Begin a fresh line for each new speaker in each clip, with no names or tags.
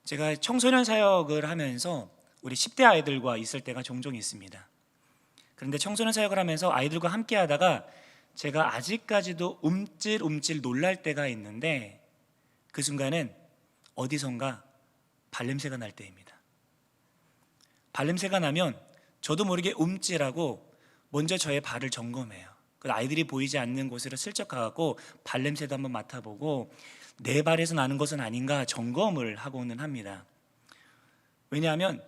제가 청소년 사역을 하면서 우리 10대 아이들과 있을 때가 종종 있습니다. 그런데 청소년 사역을 하면서 아이들과 함께 하다가 제가 아직까지도 움찔움찔 놀랄 때가 있는데, 그 순간은 어디선가 발냄새가 날 때입니다. 발냄새가 나면 저도 모르게 움찔하고 먼저 저의 발을 점검해요. 그 아이들이 보이지 않는 곳으로 슬쩍 가고 발냄새도 한번 맡아보고 내 발에서 나는 것은 아닌가 점검을 하고는 합니다. 왜냐하면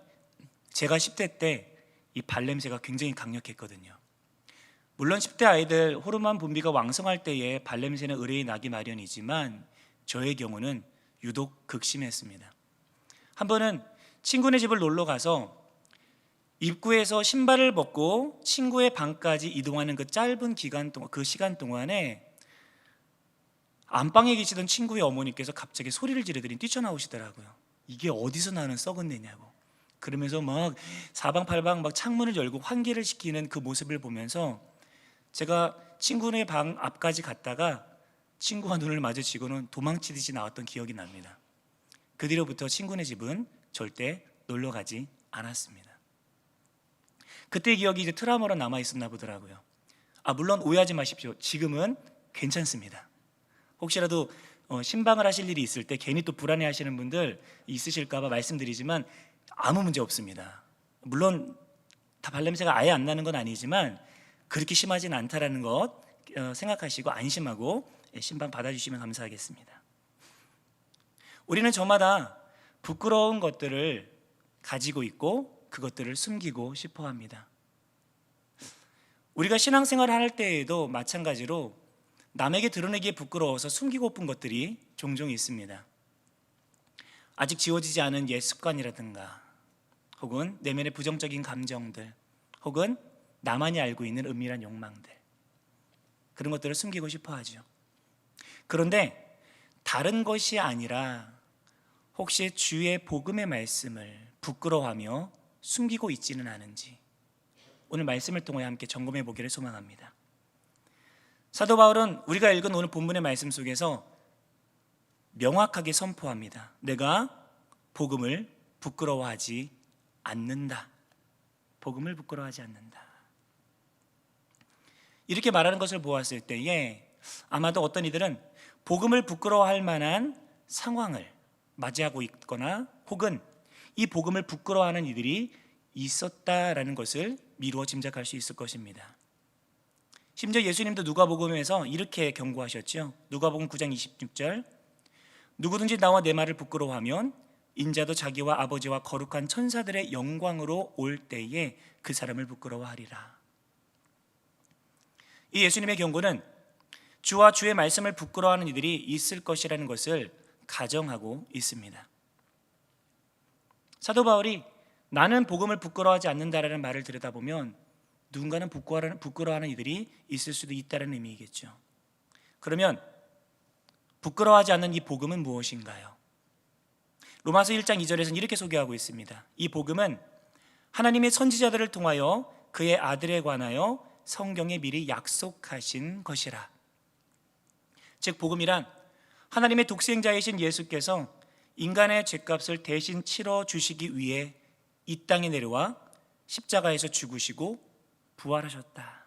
제가 10대 때 이 발냄새가 굉장히 강력했거든요. 물론 10대 아이들 호르몬 분비가 왕성할 때에 발냄새는 의뢰이 나기 마련이지만 저의 경우는 유독 극심했습니다. 한 번은 친구네 집을 놀러 가서 입구에서 신발을 벗고 친구의 방까지 이동하는 그 짧은 기간 동안, 그 시간 동안에 안방에 계시던 친구의 어머니께서 갑자기 소리를 지르더니 뛰쳐나오시더라고요. 이게 어디서 나는 썩은 내냐고. 그러면서 막 사방팔방 막 창문을 열고 환기를 시키는 그 모습을 보면서 제가 친구네 방 앞까지 갔다가 친구와 눈을 마주치고는 도망치듯이 나왔던 기억이 납니다. 그 뒤로부터 친구네 집은 절대 놀러 가지 않았습니다. 그때 기억이 이제 트라우마로 남아 있었나 보더라고요. 물론 오해하지 마십시오. 지금은 괜찮습니다. 혹시라도 신방을 하실 일이 있을 때 괜히 또 불안해 하시는 분들 있으실까 봐 말씀드리지만 아무 문제 없습니다. 물론 다 발냄새가 아예 안 나는 건 아니지만 그렇게 심하진 않다라는 것 생각하시고 안심하고 신방 받아주시면 감사하겠습니다. 우리는 저마다 부끄러운 것들을 가지고 있고 그것들을 숨기고 싶어 합니다. 우리가 신앙생활을 할 때에도 마찬가지로 남에게 드러내기에 부끄러워서 숨기고픈 것들이 종종 있습니다. 아직 지워지지 않은 옛 습관이라든가 혹은 내면의 부정적인 감정들, 혹은 나만이 알고 있는 은밀한 욕망들, 그런 것들을 숨기고 싶어 하죠. 그런데 다른 것이 아니라 혹시 주의 복음의 말씀을 부끄러워하며 숨기고 있지는 않은지 오늘 말씀을 통해 함께 점검해 보기를 소망합니다. 사도 바울은 우리가 읽은 오늘 본문의 말씀 속에서 명확하게 선포합니다. 내가 복음을 부끄러워하지 않는다. 복음을 부끄러워하지 않는다. 이렇게 말하는 것을 보았을 때에 아마도 어떤 이들은 복음을 부끄러워할 만한 상황을 맞이하고 있거나 혹은 이 복음을 부끄러워하는 이들이 있었다라는 것을 미루어 짐작할 수 있을 것입니다. 심지어 예수님도 누가복음에서 이렇게 경고하셨죠. 누가복음 9장 26절, 누구든지 나와 내 말을 부끄러워하면 인자도 자기와 아버지와 거룩한 천사들의 영광으로 올 때에 그 사람을 부끄러워하리라. 이 예수님의 경고는 주와 주의 말씀을 부끄러워하는 이들이 있을 것이라는 것을 가정하고 있습니다. 사도 바울이 나는 복음을 부끄러워하지 않는다라는 말을 들여다보면 누군가는 부끄러워하는 이들이 있을 수도 있다는 의미이겠죠. 그러면 부끄러워하지 않는 이 복음은 무엇인가요? 로마서 1장 2절에서는 이렇게 소개하고 있습니다. 이 복음은 하나님의 선지자들을 통하여 그의 아들에 관하여 성경에 미리 약속하신 것이라. 즉 복음이란 하나님의 독생자이신 예수께서 인간의 죄값을 대신 치러 주시기 위해 이 땅에 내려와 십자가에서 죽으시고 부활하셨다.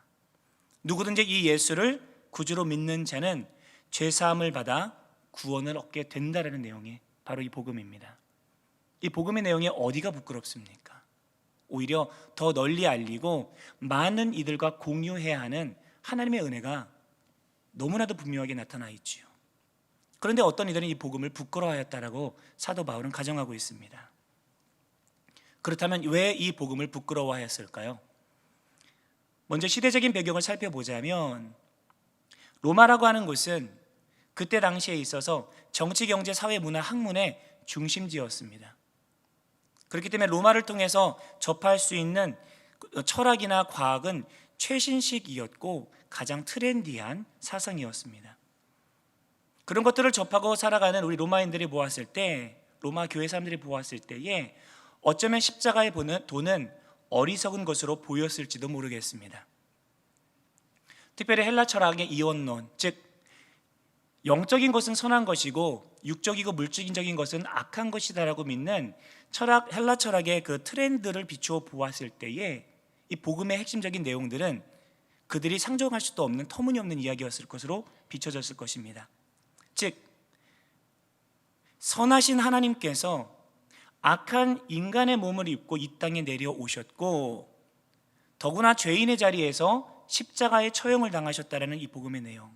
누구든지 이 예수를 구주로 믿는 자는 죄사함을 받아 구원을 얻게 된다라는 내용이 바로 이 복음입니다. 이 복음의 내용이 어디가 부끄럽습니까? 오히려 더 널리 알리고 많은 이들과 공유해야 하는 하나님의 은혜가 너무나도 분명하게 나타나 있지요. 그런데 어떤 이들은 이 복음을 부끄러워하였다라고 사도 바울은 가정하고 있습니다. 그렇다면 왜 이 복음을 부끄러워하였을까요? 먼저 시대적인 배경을 살펴보자면 로마라고 하는 곳은 그때 당시에 있어서 정치, 경제, 사회, 문화, 학문의 중심지였습니다. 그렇기 때문에 로마를 통해서 접할 수 있는 철학이나 과학은 최신식이었고 가장 트렌디한 사상이었습니다. 그런 것들을 접하고 살아가는 우리 로마인들이 보았을 때, 로마 교회 사람들이 보았을 때에 어쩌면 십자가의 도는 어리석은 것으로 보였을지도 모르겠습니다. 특별히 헬라 철학의 이원론, 즉 영적인 것은 선한 것이고 육적이고 물질적인 것은 악한 것이다라고 믿는 헬라 철학의 그 트렌드를 비추어 보았을 때에 이 복음의 핵심적인 내용들은 그들이 상종할 수도 없는 터무니없는 이야기였을 것으로 비춰졌을 것입니다. 즉, 선하신 하나님께서 악한 인간의 몸을 입고 이 땅에 내려오셨고 더구나 죄인의 자리에서 십자가의 처형을 당하셨다는 이 복음의 내용,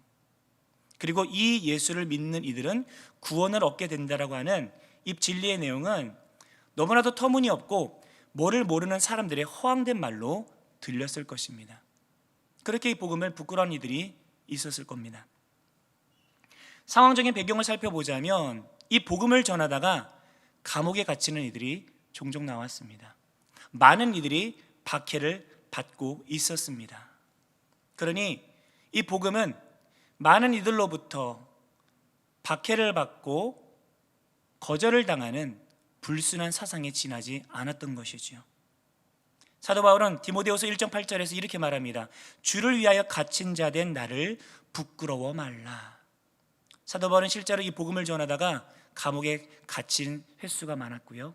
그리고 이 예수를 믿는 이들은 구원을 얻게 된다라고 하는 이 진리의 내용은 너무나도 터무니없고 뭐를 모르는 사람들의 허황된 말로 들렸을 것입니다. 그렇게 이 복음을 부끄러워하는 이들이 있었을 겁니다. 상황적인 배경을 살펴보자면 이 복음을 전하다가 감옥에 갇히는 이들이 종종 나왔습니다. 많은 이들이 박해를 받고 있었습니다. 그러니 이 복음은 많은 이들로부터 박해를 받고 거절을 당하는 불순한 사상에 지나지 않았던 것이지요. 사도 바울은 디모데후서 1장 8절에서 이렇게 말합니다. 주를 위하여 갇힌 자 된 나를 부끄러워 말라. 사도 바울은 실제로 이 복음을 전하다가 감옥에 갇힌 횟수가 많았고요.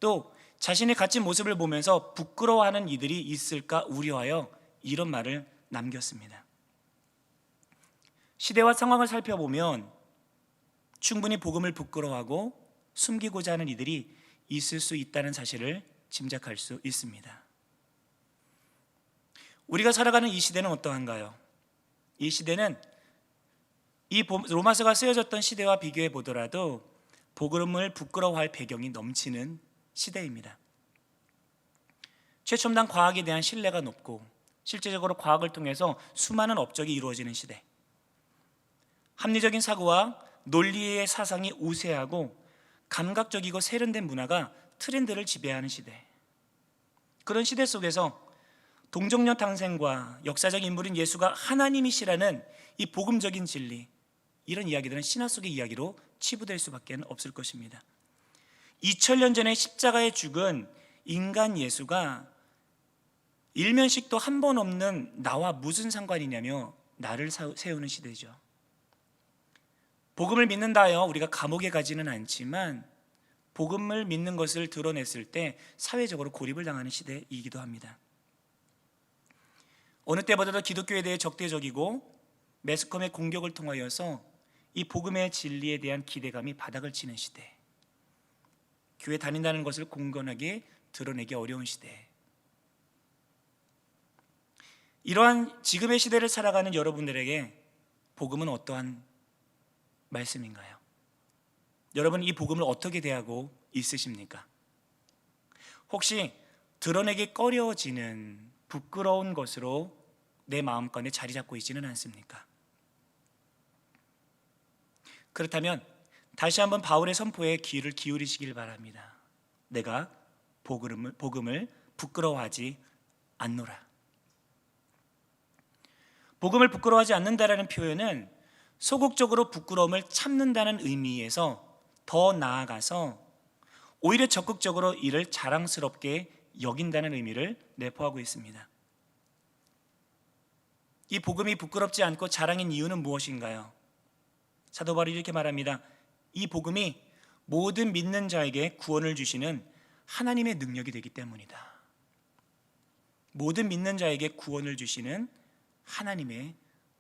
또 자신의 갇힌 모습을 보면서 부끄러워하는 이들이 있을까 우려하여 이런 말을 남겼습니다. 시대와 상황을 살펴보면 충분히 복음을 부끄러워하고 숨기고자 하는 이들이 있을 수 있다는 사실을 짐작할 수 있습니다. 우리가 살아가는 이 시대는 어떠한가요? 이 시대는 이 로마서가 쓰여졌던 시대와 비교해 보더라도 복음을 부끄러워할 배경이 넘치는 시대입니다. 최첨단 과학에 대한 신뢰가 높고 실제적으로 과학을 통해서 수많은 업적이 이루어지는 시대, 합리적인 사고와 논리의 사상이 우세하고 감각적이고 세련된 문화가 트렌드를 지배하는 시대, 그런 시대 속에서 동정녀 탄생과 역사적 인물인 예수가 하나님이시라는 이 복음적인 진리, 이런 이야기들은 신화 속의 이야기로 치부될 수밖에 없을 것입니다. 2000년 전에 십자가에 죽은 인간 예수가 일면식도 한 번 없는 나와 무슨 상관이냐며 나를 세우는 시대죠. 복음을 믿는다 하여 우리가 감옥에 가지는 않지만 복음을 믿는 것을 드러냈을 때 사회적으로 고립을 당하는 시대이기도 합니다. 어느 때보다도 기독교에 대해 적대적이고 매스컴의 공격을 통하여서 이 복음의 진리에 대한 기대감이 바닥을 치는 시대, 교회 다닌다는 것을 공건하게 드러내기 어려운 시대, 이러한 지금의 시대를 살아가는 여러분들에게 복음은 어떠한 말씀인가요? 여러분, 이 복음을 어떻게 대하고 있으십니까? 혹시 드러내기 꺼려지는 부끄러운 것으로 내 마음가운데 자리 잡고 있지는 않습니까? 그렇다면 다시 한번 바울의 선포에 귀를 기울이시길 바랍니다. 내가 복음을 부끄러워하지 않노라. 복음을 부끄러워하지 않는다라는 표현은 소극적으로 부끄러움을 참는다는 의미에서 더 나아가서 오히려 적극적으로 이를 자랑스럽게 여긴다는 의미를 내포하고 있습니다. 이 복음이 부끄럽지 않고 자랑인 이유는 무엇인가요? 사도 바울이 이렇게 말합니다. 이 복음이 모든 믿는 자에게 구원을 주시는 하나님의 능력이 되기 때문이다. 모든 믿는 자에게 구원을 주시는 하나님의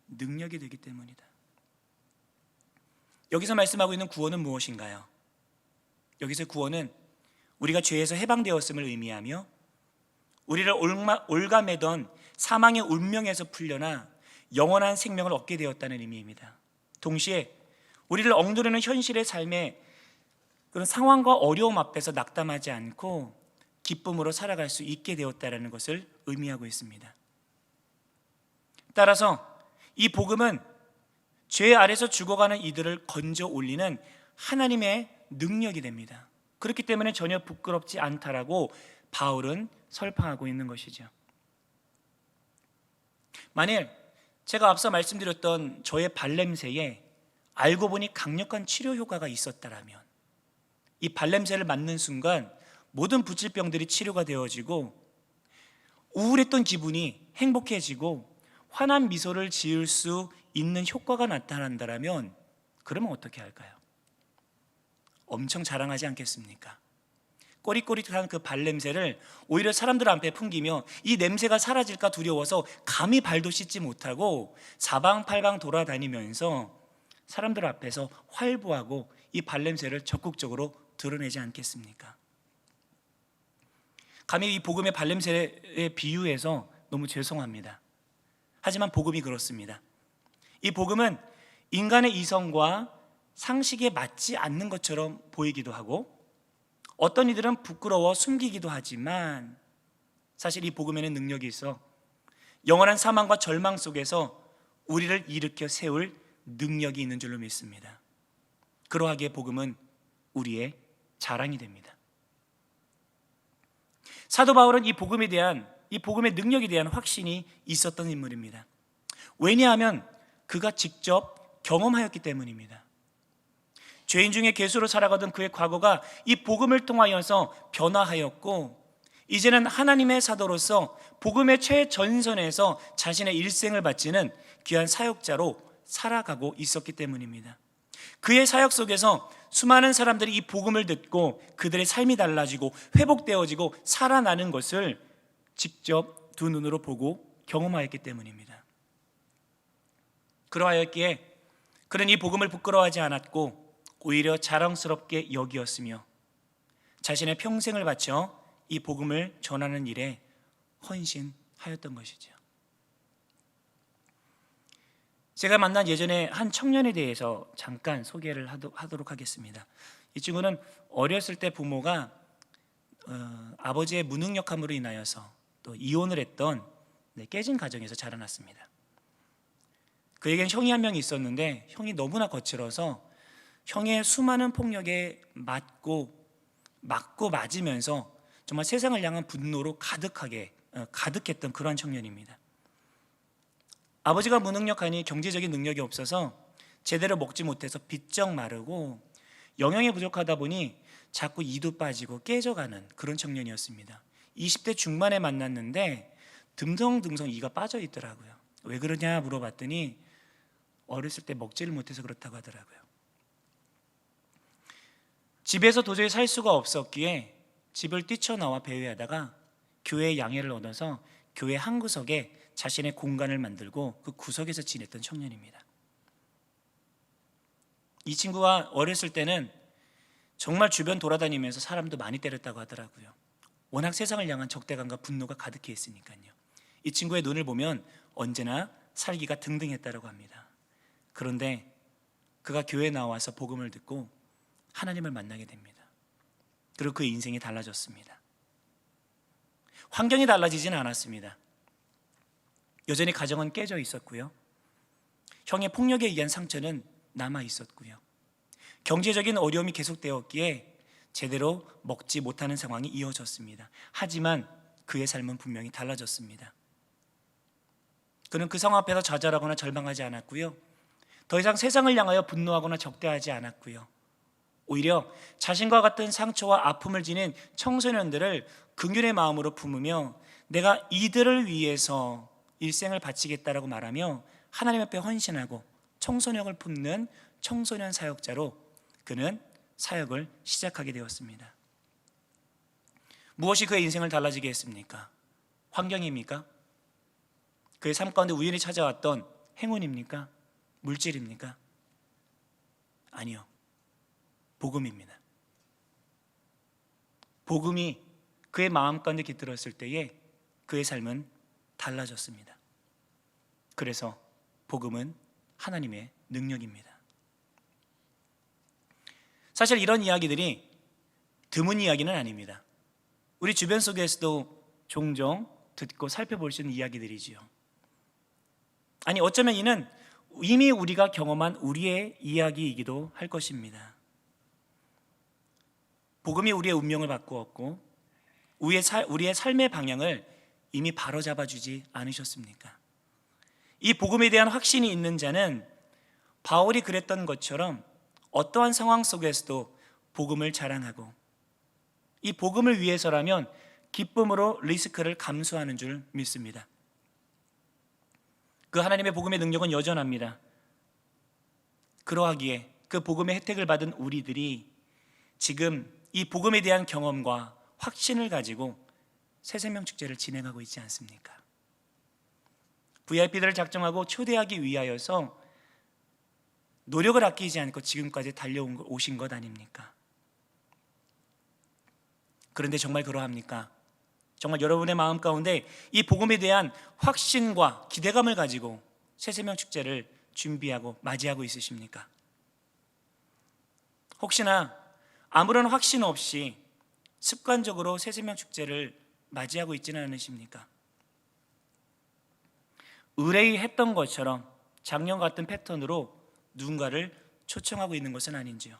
능력이 되기 때문이다. 여기서 말씀하고 있는 구원은 무엇인가요? 여기서 구원은 우리가 죄에서 해방되었음을 의미하며 우리를 올가매던 사망의 운명에서 풀려나 영원한 생명을 얻게 되었다는 의미입니다. 동시에 우리를 억누르는 현실의 삶의 그런 상황과 어려움 앞에서 낙담하지 않고 기쁨으로 살아갈 수 있게 되었다는 것을 의미하고 있습니다. 따라서 이 복음은 죄 아래서 죽어가는 이들을 건져 올리는 하나님의 능력이 됩니다. 그렇기 때문에 전혀 부끄럽지 않다라고 바울은 설파하고 있는 것이죠. 만일 제가 앞서 말씀드렸던 저의 발냄새에 알고 보니 강력한 치료 효과가 있었다라면 이 발냄새를 맡는 순간 모든 부질병들이 치료가 되어지고 우울했던 기분이 행복해지고 환한 미소를 지을 수 있는 효과가 나타난다면 그러면 어떻게 할까요? 엄청 자랑하지 않겠습니까? 꼬릿꼬릿한 그 발냄새를 오히려 사람들 앞에 풍기며 이 냄새가 사라질까 두려워서 감히 발도 씻지 못하고 사방팔방 돌아다니면서 사람들 앞에서 활보하고 이 발냄새를 적극적으로 드러내지 않겠습니까? 감히 이 복음의 발냄새에 비유해서 너무 죄송합니다. 하지만 복음이 그렇습니다. 이 복음은 인간의 이성과 상식에 맞지 않는 것처럼 보이기도 하고 어떤 이들은 부끄러워 숨기기도 하지만 사실 이 복음에는 능력이 있어 영원한 사망과 절망 속에서 우리를 일으켜 세울 능력이 있는 줄로 믿습니다. 그러하기에 복음은 우리의 자랑이 됩니다. 사도 바울은 이 복음의 능력에 대한 확신이 있었던 인물입니다. 왜냐하면 그가 직접 경험하였기 때문입니다. 죄인 중에 괴수로 살아가던 그의 과거가 이 복음을 통하여서 변화하였고 이제는 하나님의 사도로서 복음의 최전선에서 자신의 일생을 바치는 귀한 사역자로 살아가고 있었기 때문입니다. 그의 사역 속에서 수많은 사람들이 이 복음을 듣고 그들의 삶이 달라지고 회복되어지고 살아나는 것을 직접 두 눈으로 보고 경험하였기 때문입니다. 그러하였기에 그는 이 복음을 부끄러워하지 않았고 오히려 자랑스럽게 여기었으며 자신의 평생을 바쳐 이 복음을 전하는 일에 헌신하였던 것이죠. 제가 만난 예전에 한 청년에 대해서 잠깐 소개를 하도록 하겠습니다. 이 친구는 어렸을 때 부모가 아버지의 무능력함으로 인하여서 또 이혼을 했던 깨진 가정에서 자라났습니다. 그에겐 형이 한 명 있었는데 형이 너무나 거칠어서 형의 수많은 폭력에 맞고 맞으면서 정말 세상을 향한 분노로 가득했던 그러한 청년입니다. 아버지가 무능력하니 경제적인 능력이 없어서 제대로 먹지 못해서 비쩍 마르고 영양이 부족하다 보니 자꾸 이도 빠지고 깨져가는 그런 청년이었습니다. 20대 중반에 만났는데 듬성듬성 이가 빠져 있더라고요. 왜 그러냐 물어봤더니 어렸을 때 먹지를 못해서 그렇다고 하더라고요. 집에서 도저히 살 수가 없었기에 집을 뛰쳐나와 배회하다가 교회의 양해를 얻어서 교회 한 구석에 자신의 공간을 만들고 그 구석에서 지냈던 청년입니다. 이 친구가 어렸을 때는 정말 주변 돌아다니면서 사람도 많이 때렸다고 하더라고요. 워낙 세상을 향한 적대감과 분노가 가득해 있으니까요. 이 친구의 눈을 보면 언제나 살기가 등등했다고 합니다. 그런데 그가 교회에 나와서 복음을 듣고 하나님을 만나게 됩니다. 그리고 그 인생이 달라졌습니다. 환경이 달라지지는 않았습니다. 여전히 가정은 깨져 있었고요. 형의 폭력에 의한 상처는 남아 있었고요. 경제적인 어려움이 계속되었기에 제대로 먹지 못하는 상황이 이어졌습니다. 하지만 그의 삶은 분명히 달라졌습니다. 그는 그 상황 앞에서 좌절하거나 절망하지 않았고요. 더 이상 세상을 향하여 분노하거나 적대하지 않았고요. 오히려 자신과 같은 상처와 아픔을 지닌 청소년들을 긍휼의 마음으로 품으며 내가 이들을 위해서 일생을 바치겠다라고 말하며 하나님 앞에 헌신하고 청소년을 품는 청소년 사역자로 그는 사역을 시작하게 되었습니다. 무엇이 그의 인생을 달라지게 했습니까? 환경입니까? 그의 삶 가운데 우연히 찾아왔던 행운입니까? 물질입니까? 아니요. 복음입니다. 복음이 그의 마음 가운데 깃들었을 때에 그의 삶은 달라졌습니다. 그래서 복음은 하나님의 능력입니다. 사실 이런 이야기들이 드문 이야기는 아닙니다. 우리 주변 속에서도 종종 듣고 살펴볼 수 있는 이야기들이지요. 아니 어쩌면 이는 이미 우리가 경험한 우리의 이야기이기도 할 것입니다. 복음이 우리의 운명을 바꾸었고 우리의 삶의 방향을 이미 바로잡아 주지 않으셨습니까? 이 복음에 대한 확신이 있는 자는 바울이 그랬던 것처럼 어떠한 상황 속에서도 복음을 자랑하고 이 복음을 위해서라면 기쁨으로 리스크를 감수하는 줄 믿습니다. 그 하나님의 복음의 능력은 여전합니다. 그러하기에 그 복음의 혜택을 받은 우리들이 지금 이 복음에 대한 경험과 확신을 가지고 새생명 축제를 진행하고 있지 않습니까? VIP들을 작정하고 초대하기 위하여서 노력을 아끼지 않고 지금까지 오신 것 아닙니까? 그런데 정말 그러합니까? 정말 여러분의 마음 가운데 이 복음에 대한 확신과 기대감을 가지고 새생명 축제를 준비하고 맞이하고 있으십니까? 혹시나 아무런 확신 없이 습관적으로 새생명 축제를 맞이하고 있지는 않으십니까? 의뢰했던 것처럼 작년 같은 패턴으로 누군가를 초청하고 있는 것은 아닌지요?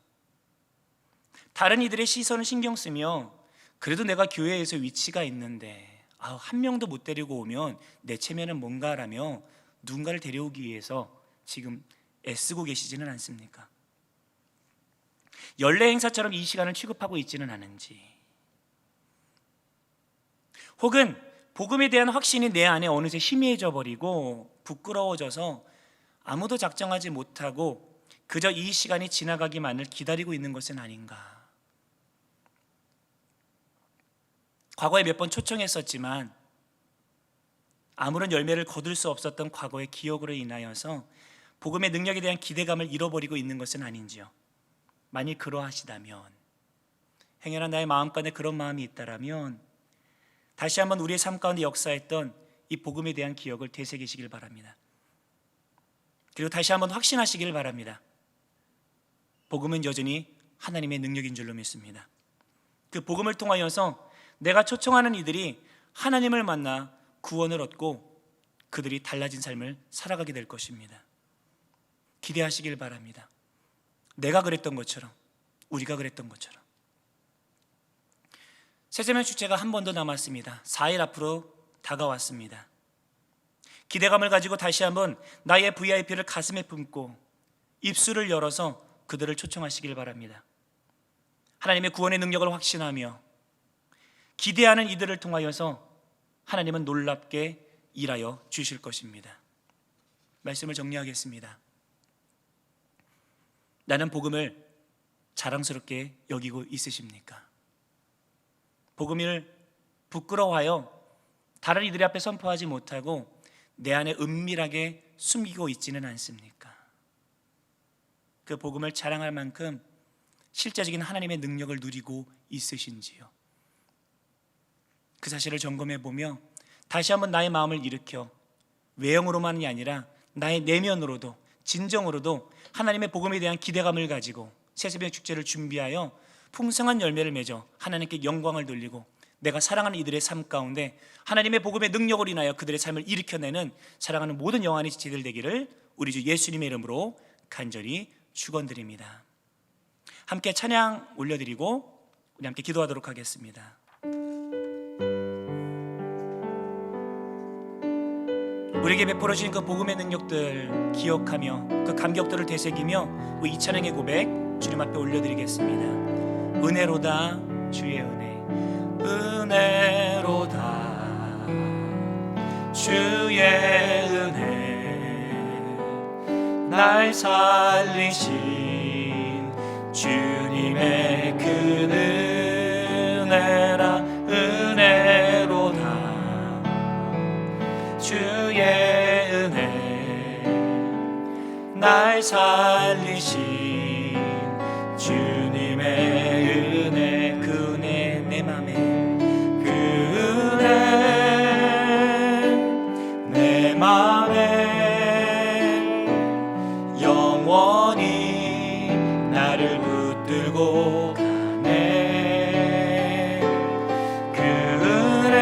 다른 이들의 시선을 신경 쓰며 그래도 내가 교회에서 위치가 있는데 한 명도 못 데리고 오면 내 체면은 뭔가라며 누군가를 데려오기 위해서 지금 애쓰고 계시지는 않습니까? 연례 행사처럼 이 시간을 취급하고 있지는 않은지, 혹은 복음에 대한 확신이 내 안에 어느새 희미해져 버리고 부끄러워져서 아무도 작정하지 못하고 그저 이 시간이 지나가기만을 기다리고 있는 것은 아닌가. 과거에 몇 번 초청했었지만 아무런 열매를 거둘 수 없었던 과거의 기억으로 인하여서 복음의 능력에 대한 기대감을 잃어버리고 있는 것은 아닌지요? 만일 그러하시다면, 행여나 나의 마음 가운데 그런 마음이 있다라면 다시 한번 우리의 삶 가운데 역사했던 이 복음에 대한 기억을 되새기시길 바랍니다. 그리고 다시 한번 확신하시길 바랍니다. 복음은 여전히 하나님의 능력인 줄로 믿습니다. 그 복음을 통하여서 내가 초청하는 이들이 하나님을 만나 구원을 얻고 그들이 달라진 삶을 살아가게 될 것입니다. 기대하시길 바랍니다. 내가 그랬던 것처럼, 우리가 그랬던 것처럼. 새생명 축제가 한 번 더 남았습니다. 4일 앞으로 다가왔습니다. 기대감을 가지고 다시 한번 나의 VIP를 가슴에 품고 입술을 열어서 그들을 초청하시길 바랍니다. 하나님의 구원의 능력을 확신하며 기대하는 이들을 통하여서 하나님은 놀랍게 일하여 주실 것입니다. 말씀을 정리하겠습니다. 나는 복음을 자랑스럽게 여기고 있으십니까? 복음을 부끄러워하여 다른 이들 앞에 선포하지 못하고 내 안에 은밀하게 숨기고 있지는 않습니까? 그 복음을 자랑할 만큼 실제적인 하나님의 능력을 누리고 있으신지요? 그 사실을 점검해 보며 다시 한번 나의 마음을 일으켜 외형으로만이 아니라 나의 내면으로도 진정으로도 하나님의 복음에 대한 기대감을 가지고 새새벽 축제를 준비하여 풍성한 열매를 맺어 하나님께 영광을 돌리고 내가 사랑하는 이들의 삶 가운데 하나님의 복음의 능력으로 인하여 그들의 삶을 일으켜내는 사랑하는 모든 영안의 지체들 되기를 우리 주 예수님의 이름으로 간절히 축원드립니다. 함께 찬양 올려드리고 우리 함께 기도하도록 하겠습니다. 우리에게 베풀어 주신 그 복음의 능력들 기억하며 그 감격들을 되새기며 우리 이 찬양의 고백 주님 앞에 올려드리겠습니다. 은혜로다 주의 은혜, 은혜로다 주의 은혜, 날 살리신 주님의 그 은혜라. 은혜로다 주의 은혜, 날 살리신 주님의 은혜. 그 은혜 내 맘에, 그 은혜 내 맘에 영원히 나를 붙들고 가네. 그 은혜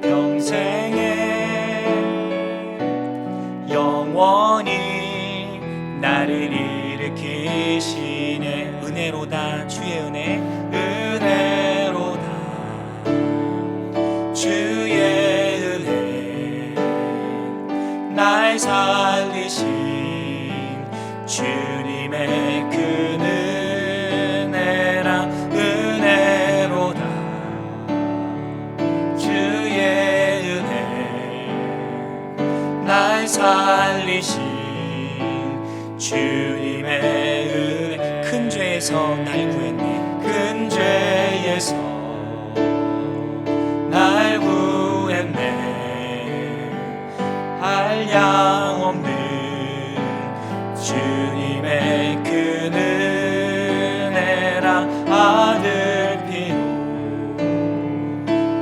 평생에 영원히 나를 일으키시네. 은혜로다 주의 은혜, 은혜로다 주의 은혜, 날 살리신 주님의 그 은혜라. 은혜로다 주의 은혜, 죄에서 날 구했네.
큰 죄에서 날 구했네. 한량없는 주님의 그 은혜랑 아들 피로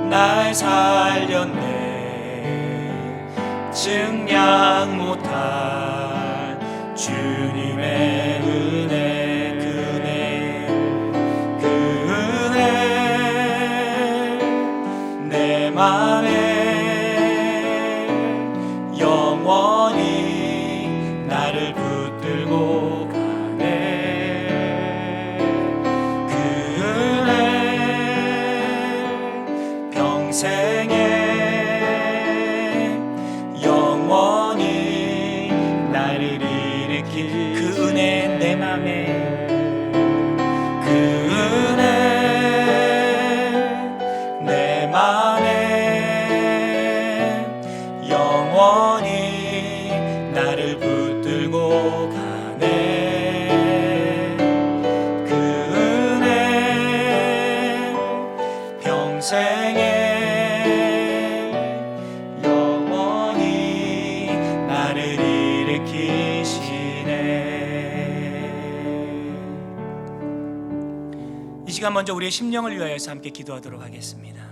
날 살렸네. 증량 못할 주님의 은혜, 그 은혜 내 맘에 영원히 나를 붙들고 가네. 그 은혜 평생에 영원히 나를 일으킬
그 은혜 내 맘에,
그 은혜 내 맘에 영원히 나를 붙들고 가네. 그 은혜 평생에 영원히 나를 일으키시네.
이 시간 먼저 우리의 심령을 위하여서 함께 기도하도록 하겠습니다.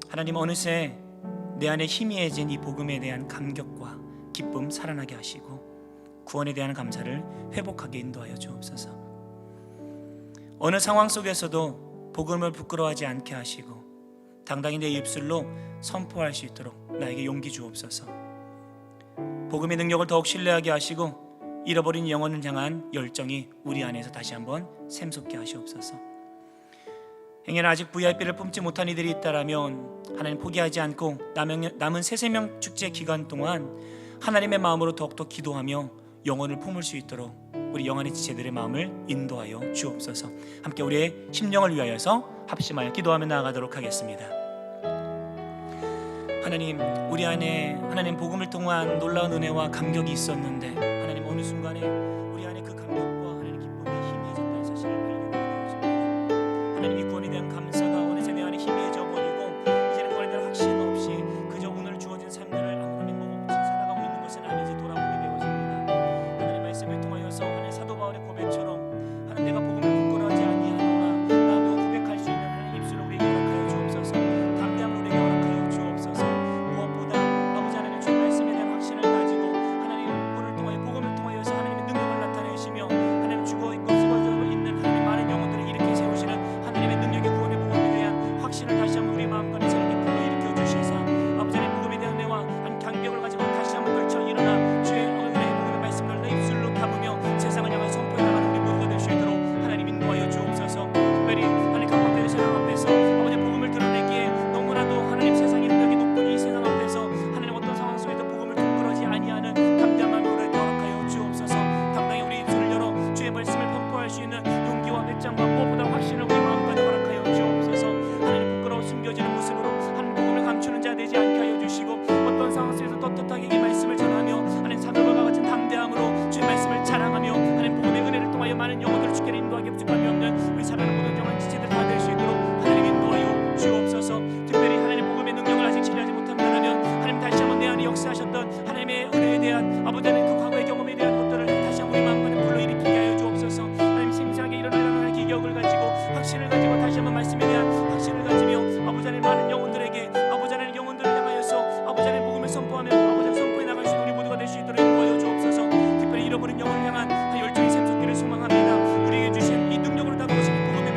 하나님, 어느새 내 안에 희미해진 이 복음에 대한 감격과 기쁨 살아나게 하시고 구원에 대한 감사를 회복하게 인도하여 주옵소서. 어느 상황 속에서도 복음을 부끄러워하지 않게 하시고 당당히 내 입술로 선포할 수 있도록 나에게 용기 주옵소서. 복음의 능력을 더욱 신뢰하게 하시고 잃어버린 영혼을 향한 열정이 우리 안에서 다시 한번 샘솟게 하시옵소서. 행여나 아직 VIP를 뽑지 못한 이들이 있다라면 하나님 포기하지 않고 남은 새세명 축제 기간 동안 하나님의 마음으로 더욱더 기도하며 영혼을 품을 수 있도록 우리 영안의 지체들의 마음을 인도하여 주옵소서. 함께 우리의 심령을 위하여서 합심하여 기도하며 나아가도록 하겠습니다. 하나님, 우리 안에 하나님 복음을 통한 놀라운 은혜와 감격이 있었는데 하나님 어느 순간에 우리 안에 그 감격과 하나님 기쁨이 희미해졌다는 사실을 발견하게 되었습니다. 하나님, 이 구원에 대한 감사가 어느새 내 안에 희미해져 버리고 이제는 구원에 대한 확신 없이 그저 오늘 주어진 삶들을 하나님 먹없이 살아가고 있는 것은 아닌지 돌아보게 되었습니다. 하나님 말씀을 통하여서 하나님 사도 바울의 고백처럼 하나님 내가 복음을 부끄러워하지 아니하노라 라고 고백할 수 있는 하나님 입술로 우리에게 허락하여 주옵소서. 담대함을 우리에게 허락하여 주옵소서. 무엇보다 아버지 하나님 주의 말씀에 대한 확신을 가지고 하나님 오늘 통하여 복음을 통하여서 하나님의 능력을 나타내시며 하나님 죽어 있고 쓰러져 있는 하나님 많은 영혼들을 일으켜 세우시는 하나님의 능력의 구원의 복음에 대한 확신을 다시 한번 우리 마음과 새롭게 불러일으켜 주시사 아버지 하나님 복음에 대한 은혜와 하나님 강격을 가지고 다시 한번 걸쳐 일어나 주의 은혜의 복음의 말씀을 내 입술로 담으며 세상을 향해 선포해 나가는 우리 모두가 될 수 있도록 하나님 인도하여 주옵소서. 특별히 하나님 각박된 세상 앞에서 아버지 복음을 드러내기에 너무나도 하나님 세상의 능력이 높은 이 세상 앞에서 하나님 어떤 상황 속에도 복음을 부끄러워하지 아니하는 담대함을 우리에게 허락하여 주옵소서. 당당히 우리 입술을 열어 주의 말씀을 선포할 수 있는 용기와 배짱과 무엇보다 확신을 우리 마음까지 허락하여 주옵소서. 하나님 부끄러워 숨겨지는 모습으로 하나님 복음을 감추는 자 되지 않게 하여 주시고 어떤 상황 속에서 떳떳하게 이 말씀을 전하며 하나님 사도바가 같은 담대함으로 주의 말씀을 자랑하며 하나님 복음의 은혜를 통하여 많은 영혼들을 주께로 인도하게 부족함이 없는 우리 사랑하는 모든 영혼 지체들 다 될 수 있도록 하나님 인도하여 주옵소서. 특별히 하나님 복음의 능력을 아직 신뢰하지 못한다면 하나님 다시 한번 내 안에 역사하셨던 하나님의 은혜에 대한 아버지 하나님 그 과거의 경험에 대한 것들을 다시 한번 우리 마음과 불러일으키게 하여 주옵소서. 하나님 생생하게 일어나는 하나님 기억을 가지고 확신을 가지고 다시 한번 말씀에 대한 확신을 가지며 아버지 하나님 많은 영혼들에게 아버지 하나님 영혼들을 향하여서 아버지 하나님 복음을 선포하며 아버지 하나님 선포해 나갈 수 있는 우리 모두가 될 수 있도록 인도하여 주옵소서. 특별히 잃어버린 영혼을 향한 열정이 샘솟기를 소망합니다. 우리에게 주신 이 능력으로 다가오신 복음의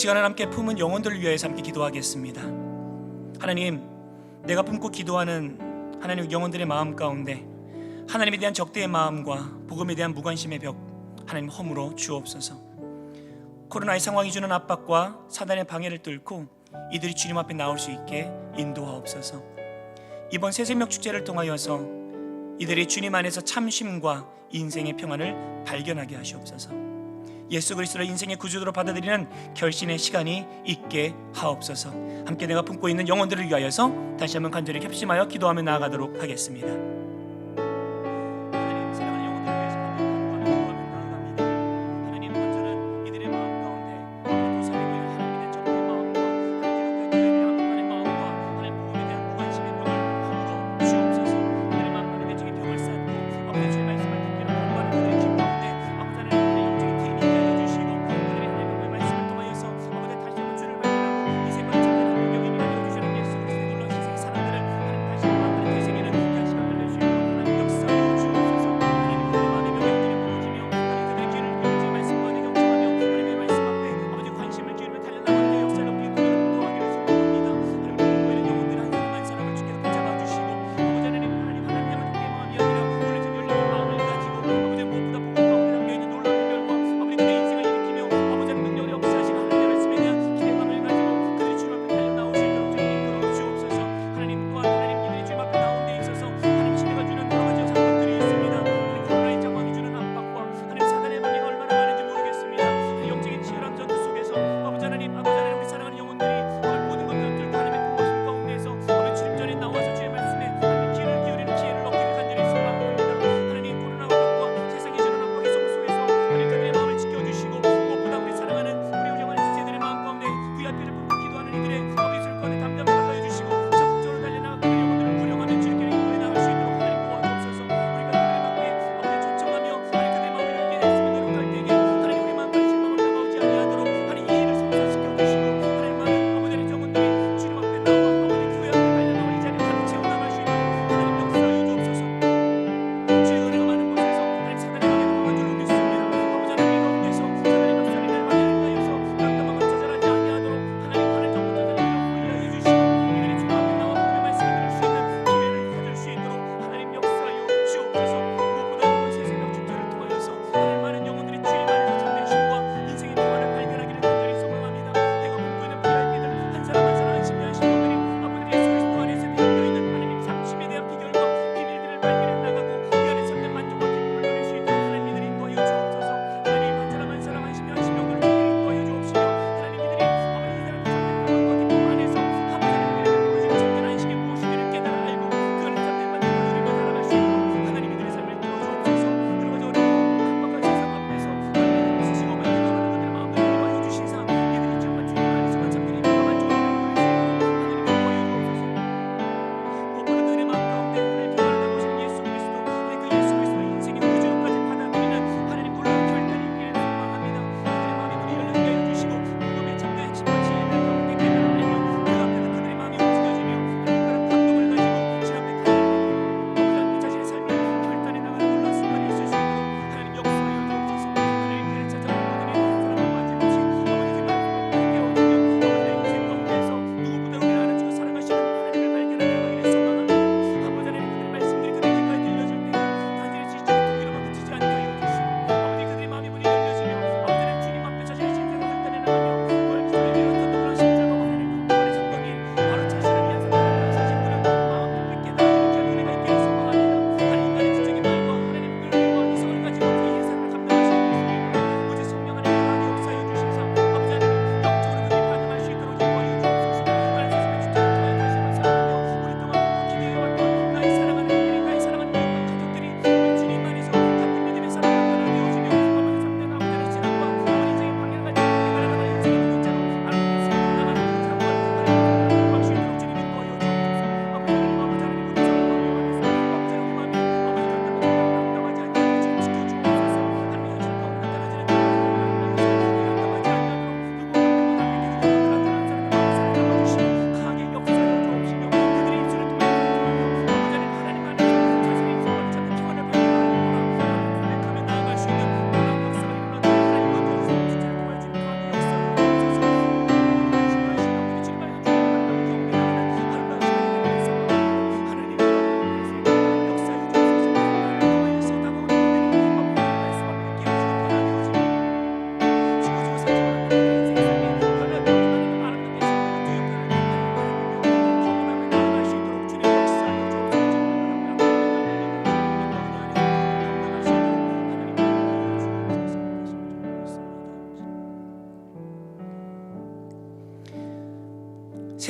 시간을 함께 품은 영혼들을 위해서 함께 기도하겠습니다. 하나님, 내가 품고 기도하는 하나님 영혼들의 마음 가운데 하나님에 대한 적대의 마음과 복음에 대한 무관심의 벽 하나님 허물어 주옵소서. 코로나의 상황이 주는 압박과 사단의 방해를 뚫고 이들이 주님 앞에 나올 수 있게 인도하옵소서. 이번 새생명 축제를 통하여서 이들이 주님 안에서 참심과 인생의 평안을 발견하게 하시옵소서. 예수 그리스도를 인생의 구주로 받아들이는 결신의 시간이 있게 하옵소서. 함께 내가 품고 있는 영혼들을 위하여서 다시 한번 간절히 협심하여 기도하며 나아가도록 하겠습니다. 하나님, 사랑하는 영혼들을 위해서 기도하며 나아갑니다. 하나님, 먼저는 이들의 마음 가운데 도사리고 하나님에 대한 적대의 마음과 하나님 기독교에 대한 마음과 하나님 복음에 대한 무관심의 벽을 허물어 주옵소서. 그들의 마음 안에 내적인 벽을 쌓고 아버지 주의 말씀을 듣기로 공부하는 그들의 기 가운데 아버지 하나님 영적인 기인이 되어 주시고 그들의 하나님의 말씀을 통하여서 아버지 다시 한번 주를 발견하고 이 세상을 찾는 능력이 만들어 주시는 예수 그리스도의 놀라운 희생의 사랑들을 하나님 다시 한번 하나님 되새기는 귀한 시간 알려주시고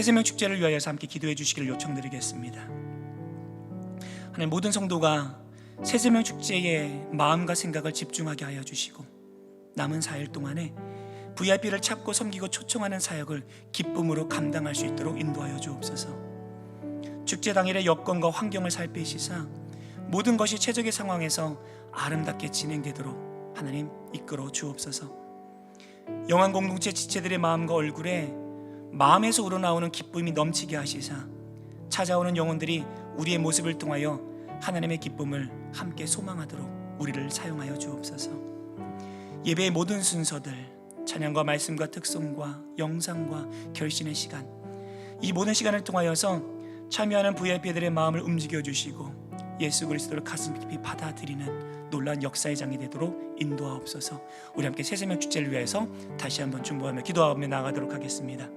새세명 축제를 위하여서 함께 기도해 주시기를 요청드리겠습니다. 하나님, 모든 성도가 새세명 축제에 마음과 생각을 집중하게 하여 주시고 남은 4일 동안에 VIP를 찾고 섬기고 초청하는 사역을 기쁨으로 감당할 수 있도록 인도하여 주옵소서. 축제 당일의 여건과 환경을 살피시사 모든 것이 최적의 상황에서 아름답게 진행되도록 하나님 이끌어 주옵소서. 영안 공동체 지체들의 마음과 얼굴에 마음에서 우러나오는 기쁨이 넘치게 하시사 찾아오는 영혼들이 우리의 모습을 통하여 하나님의 기쁨을 함께 소망하도록 우리를 사용하여 주옵소서. 예배의 모든 순서들, 찬양과 말씀과 특송과 영상과 결신의 시간, 이 모든 시간을 통하여서 참여하는 VIP들의 마음을 움직여 주시고 예수 그리스도를 가슴 깊이 받아들이는 놀라운 역사의 장이 되도록 인도하옵소서. 우리 함께 새세명 축제를 위해서 다시 한번 중보하며 기도하며 나아가도록 하겠습니다.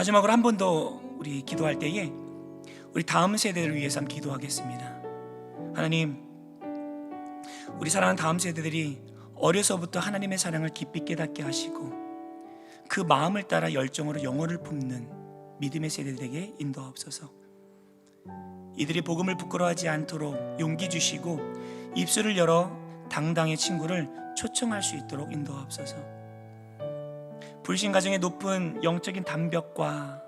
마지막으로 한 번 더 우리 기도할 때에 우리 다음 세대를 위해서 한번 기도하겠습니다. 하나님, 우리 사랑하는 다음 세대들이 어려서부터 하나님의 사랑을 깊이 깨닫게 하시고 그 마음을 따라 열정으로 영혼을 품는 믿음의 세대들에게 인도하옵소서. 이들이 복음을 부끄러워하지 않도록 용기 주시고 입술을 열어 당당히 친구를 초청할 수 있도록 인도하옵소서. 불신 가정의 높은 영적인 담벽과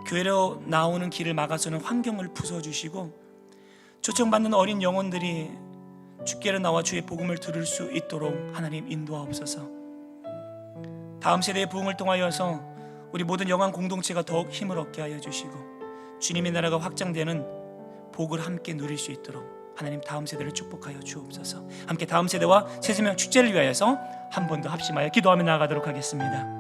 교회로 나오는 길을 막아서는 환경을 부숴주시고 초청받는 어린 영혼들이 주께로 나와 주의 복음을 들을 수 있도록 하나님 인도하옵소서. 다음 세대의 부흥을 통하여서 우리 모든 영광 공동체가 더욱 힘을 얻게 하여 주시고 주님의 나라가 확장되는 복을 함께 누릴 수 있도록 하나님 다음 세대를 축복하여 주옵소서. 함께 다음 세대와 새생명 축제를 위하여서 한 번 더 합심하여 기도하며 나아가도록 하겠습니다.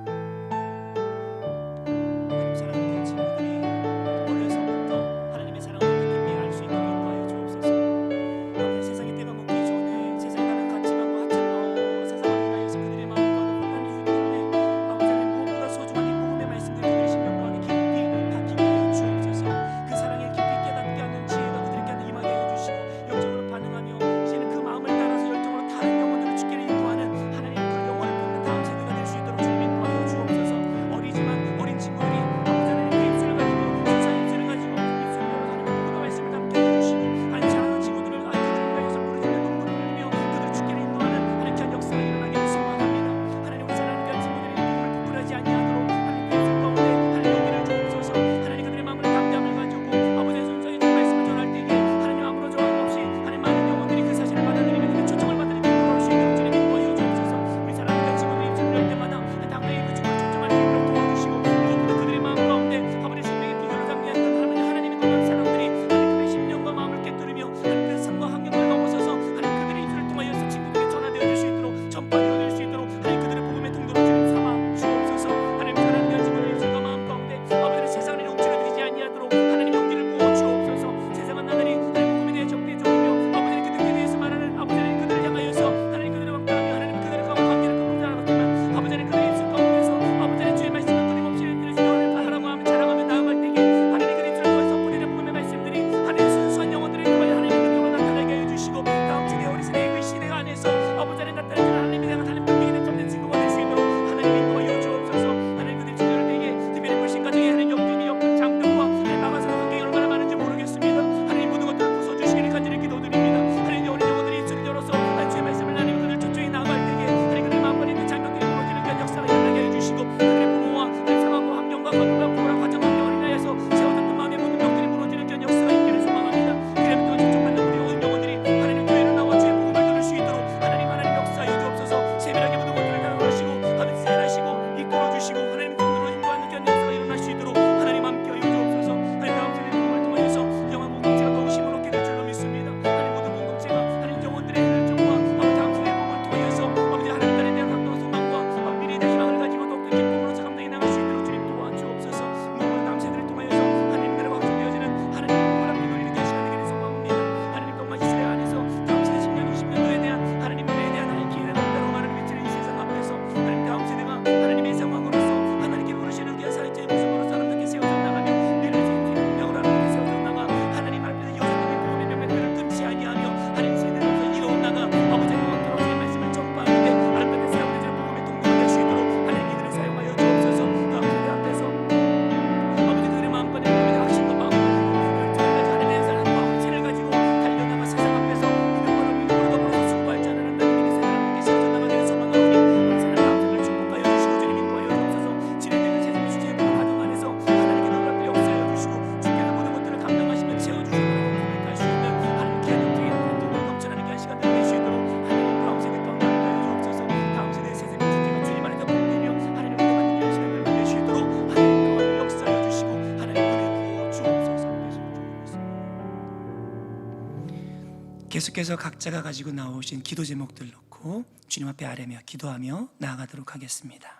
계속해서 각자가 가지고 나오신 기도 제목들 놓고 주님 앞에 아뢰며 기도하며 나아가도록 하겠습니다.